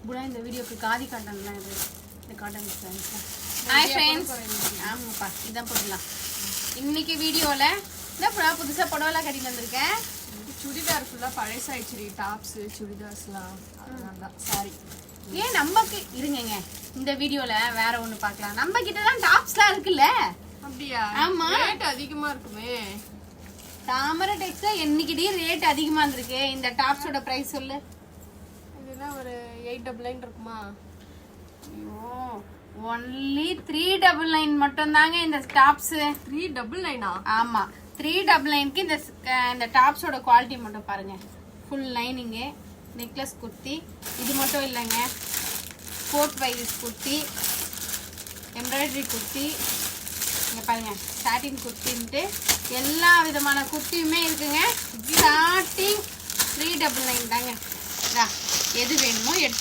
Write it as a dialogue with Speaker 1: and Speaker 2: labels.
Speaker 1: குணா இந்த வீடியோக்கு காதி காட்டன்லாம் இது இந்த காட்டன் ஃப்ரெண்ட்ஸ். Hi friends. ஆமாப்பா இதான் போடலாம். இன்னைக்கு வீடியோவில் இந்த புதுசாக புடவைலாம் கட்டிட்டு வந்திருக்கேன்.
Speaker 2: சுடிதார் ஃபுல்லாக பழசாயிடுச்சு. டாப்ஸு சுடிதார்ஸ்லாம் அதனால தான். சாரி.
Speaker 1: ஏன் நமக்கு இருங்கங்க இந்த வீடியோவில் வேற ஒன்று பார்க்கலாம். நம்ம கிட்ட தான் டாப்ஸ்லாம் இருக்குல்ல.
Speaker 2: அப்படியா?
Speaker 1: ஆமா.
Speaker 2: ரேட் அதிகமாக இருக்குமே.
Speaker 1: தாமரை டெக்ஸ்ல என்னைக்கிட்டே ரேட் அதிகமாக இருந்திருக்கு. இந்த டாப்ஸோட ப்ரைஸ் சொல்லு.
Speaker 2: இதெல்லாம் ஒரு 899 இருக்குமா?
Speaker 1: ஐயோ ஒன்லி 399 மட்டும் தாங்க இந்த டாப்ஸ்.
Speaker 2: 399.
Speaker 1: ஆமா 399க்கு இந்த டாப்ஸோட குவாலிட்டி மட்டும் பாருங்க. Full lining, necklace kurti. இது மட்டும் இல்லைங்க, coat wise kurti, embroidery kurti, இங்கே பாருங்க சாட்டின் குர்த்தின்ட்டு எல்லா விதமான குர்த்தியுமே இருக்குங்க. ஸ்டார்டிங் 399 தாங்க. எது வேணுமோ எடுத்து